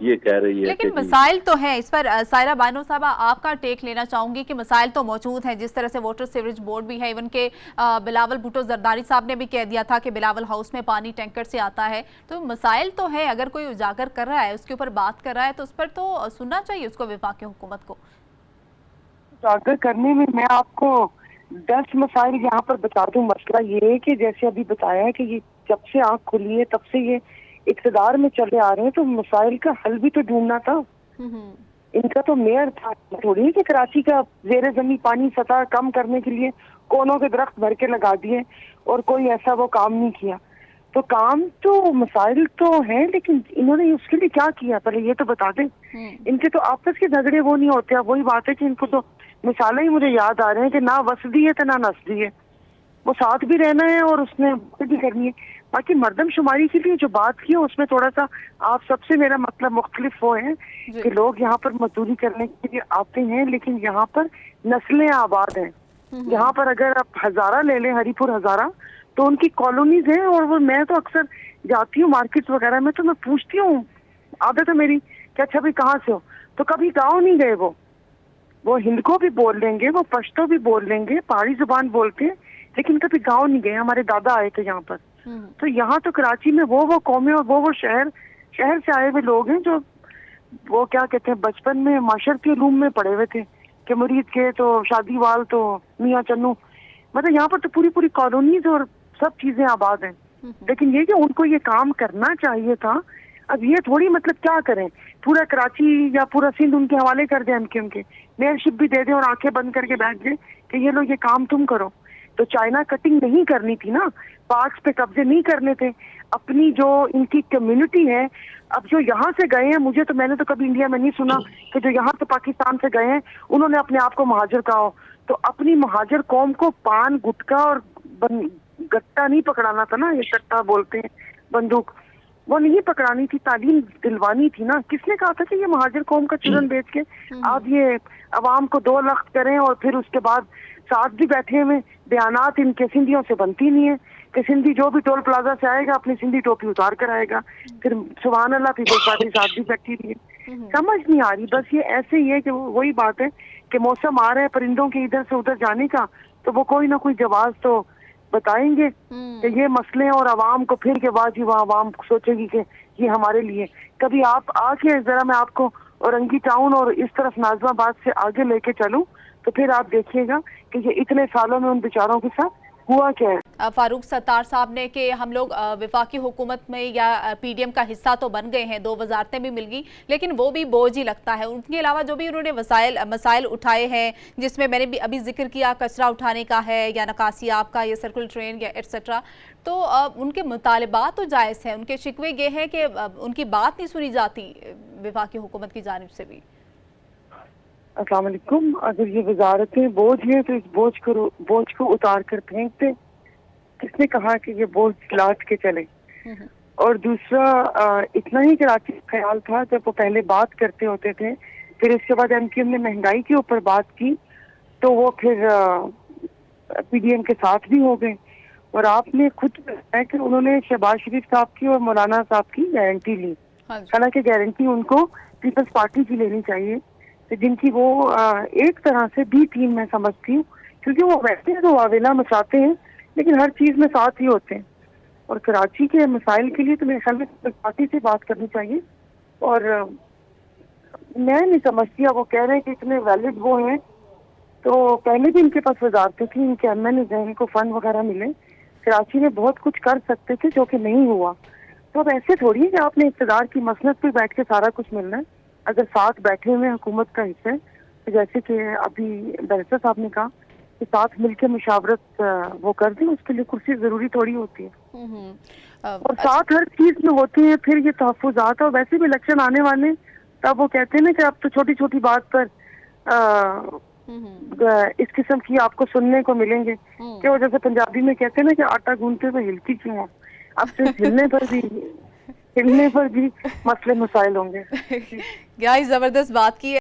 یہ کہہ رہی ہے لیکن کہ مسائل تو ہیں اس پر سائرہ بانو صاحبہ آپ کا ٹیک لینا چاہوں گی کہ مسائل تو موجود ہیں، جس طرح سے واٹر سیوریج بورڈ بھی ہے، ایون کہ بلاول بھٹو زرداری صاحب نے بھی کہہ دیا تھا کہ بلاول ہاؤس میں پانی ٹینکر سے آتا ہے، تو مسائل تو ہیں. اگر کوئی اجاگر کر رہا ہے، اس کے اوپر بات کر رہا ہے، تو اس پر تو سننا چاہیے اس کو، وفاقی حکومت کو. اجاگر کرنے میں آپ کو 10 مسائل یہاں پر بتا دوں. مسئلہ یہ ہے کہ جیسے ابھی بتایا ہے کہ یہ جب سے آنکھ کھلی ہے تب سے یہ اقتدار میں چلے آ رہے ہیں، تو مسائل کا حل بھی تو ڈھونڈنا تھا. ان کا تو میئر تھا تھوڑی کہ کراچی کا زیر زمین پانی سطح کم کرنے کے لیے کونوں کے درخت بھر کے لگا دیے اور کوئی ایسا وہ کام نہیں کیا. تو کام تو مسائل تو ہیں، لیکن انہوں نے اس کے لیے کیا کیا پہلے یہ تو بتا دیں. ان کے تو آپس کے جھگڑے وہ نہیں ہوتے. اب وہی بات ہے کہ ان کو تو مثالیں ہی مجھے یاد آ رہے ہیں کہ نہ وسدی ہے تو نہ نسدی ہے. وہ ساتھ بھی رہنا ہے اور اس نے بھی کرنی ہے. باقی مردم شماری کے لیے جو بات کی ہے اس میں تھوڑا سا آپ سب سے میرا مطلب مختلف وہ ہے کہ لوگ یہاں پر مزدوری کرنے کے لیے آتے ہیں، لیکن یہاں پر نسلیں آباد ہیں. یہاں پر اگر آپ ہزارہ لے لیں، ہری پور ہزارہ، تو ان کی کالونیز ہیں. اور وہ میں تو اکثر جاتی ہوں مارکیٹ وغیرہ میں تو میں پوچھتی ہوں، عادت ہے میری کہ اچھا بھائی کہاں سے ہو، تو کبھی گاؤں نہیں گئے. وہ ہند کو بھی بول لیں گے، وہ پشتو بھی بول لیں گے، پہاڑی زبان بولتے ہیں، لیکن کبھی گاؤں نہیں گئے. ہمارے دادا آئے تھے یہاں پر. تو یہاں تو کراچی میں وہ قومیں اور وہ شہر سے آئے ہوئے لوگ ہیں جو وہ کیا کہتے ہیں بچپن میں معاشرتی علوم میں پڑھے ہوئے تھے کہ مرید کے تو شادی وال تو میاں چنو. مطلب یہاں پر تو پوری کالونیز اور سب چیزیں آباد ہیں. لیکن یہ کہ ان کو یہ کام کرنا چاہیے تھا. اب یہ تھوڑی مطلب کیا کریں، پورا کراچی یا پورا سندھ ان کے حوالے کر دیں، ان کے میئر شپ بھی دے دیں اور آنکھیں بند کر کے بیٹھ جائیں کہ یہ لوگ یہ کام تم کرو. تو چائنا کٹنگ نہیں کرنی تھی نا، پارکس پہ قبضے نہیں کرنے تھے. اپنی جو ان کی کمیونٹی ہے، اب جو یہاں سے گئے ہیں، میں نے تو کبھی انڈیا میں نہیں سنا کہ جو یہاں سے پاکستان سے گئے ہیں انہوں نے اپنے آپ کو مہاجر کہا ہو. تو اپنی مہاجر قوم کو پان گٹکا اور گٹا نہیں پکڑانا تھا نا، یہ گٹا بولتے ہیں بندوق، وہ نہیں پکڑانی تھی، تعلیم دلوانی تھی نا. کس نے کہا تھا کہ یہ مہاجر قوم کا چرن بیچ کے آپ یہ عوام کو 2 لخت کریں اور پھر اس کے بعد ساتھ بھی بیٹھے ہوئے بیانات ان کے سندھیوں سے بنتی نہیں ہے کہ سندھی جو بھی ٹول پلازا سے آئے گا اپنی سندھی ٹوپی اتار کر آئے گا. پھر سبحان اللہ پیپلز پارٹی ساتھ بھی بیٹھی رہی ہے. سمجھ نہیں آ رہی. بس یہ ایسے ہی ہے کہ وہی بات ہے کہ موسم آ رہا ہے پرندوں کے ادھر سے ادھر جانے کا، تو وہ کوئی نہ کوئی جواز تو بتائیں گے کہ یہ مسئلے اور عوام کو پھر کے بعد ہی وہ عوام سوچے گی کہ یہ ہمارے لیے. کبھی آپ آ کے ذرا میں آپ کو اورنگی ٹاؤن اور اس طرف نازم آباد سے آگے لے کے چلوں تو پھر آپ دیکھیے گا کہ یہ اتنے سالوں میں ان بیچاروں کے ساتھ ہوا کیا ہے. فاروق ستار صاحب نے کہ ہم لوگ وفاقی حکومت میں یا پی ڈی ایم کا حصہ تو بن گئے ہیں، 2 وزارتیں بھی مل گئی، لیکن وہ بھی بوجھ ہی لگتا ہے. ان کے علاوہ جو بھی انہوں نے مسائل اٹھائے ہیں، جس میں نے بھی ابھی ذکر کیا کچرا اٹھانے کا ہے یا نکاسی آپ کا یا سرکل ٹرین یا ایٹسٹرا، تو ان کے مطالبات تو جائز ہیں. ان کے شکوے یہ ہیں کہ ان کی بات نہیں سنی جاتی وفاقی حکومت کی جانب سے بھی. السلام علیکم. اگر یہ وزارتیں بوجھ ہیں تو اس بوجھ کو اتار کر پھینک دیں. کس نے کہا کہ یہ بوجھ لاٹ کے چلے؟ اور دوسرا اتنا ہی کراچی کا خیال تھا جب وہ پہلے بات کرتے ہوتے تھے، پھر اس کے بعد ایم کیو ایم نے مہنگائی کے اوپر بات کی تو وہ پھر پی ڈی ایم کے ساتھ بھی ہو گئے. اور آپ نے خود بتایا کہ انہوں نے شہباز شریف صاحب کی اور مولانا صاحب کی گارنٹی لی. حالانکہ گارنٹی ان کو پیپلز پارٹی کی لینی چاہیے، جن کی وہ ایک طرح سے بی ٹیم میں سمجھتی ہوں، کیونکہ وہ ویسے تو واویلا مچاتے ہیں لیکن ہر چیز میں ساتھ ہی ہوتے ہیں. اور کراچی کے مسائل کے لیے تو میرے خیال میں پارٹی سے بات کرنی چاہیے. اور میں نہیں سمجھتی، اب وہ کہہ رہے ہیں کہ اتنے ویلڈ وہ ہیں، تو پہلے بھی ان کے پاس وزارتیں تھیں، ان کے ایم این اے ان کو فنڈ وغیرہ ملے، کراچی میں بہت کچھ کر سکتے تھے جو کہ نہیں ہوا. تو اب ایسے تھوڑی ہے کہ آپ نے اقتدار کی مسند پہ بیٹھ کے سارا کچھ ملنا ہے. اگر ساتھ بیٹھے ہوئے حکومت کا حصہ ہے، جیسے کہ ابھی بیرسٹر صاحب نے کہا کہ ساتھ مل کے مشاورت وہ کر دیں، اس کے لیے کرسی ضروری تھوڑی ہوتی ہے. اور ساتھ ہر چیز میں ہوتی ہیں پھر یہ تحفظات. اور ویسے بھی الیکشن آنے والے، تب وہ کہتے ہیں نا کہ اب تو چھوٹی چھوٹی بات پر اس قسم کی آپ کو سننے کو ملیں گے کہ وہ جیسے پنجابی میں کہتے ہیں نا کہ آٹا گوندتے ہوئے ہلتی کیوں ہو. اب صرف ہلنے پر بھی مسئلے مسائل ہوں گے. کیا ہی زبردست بات کی ہے.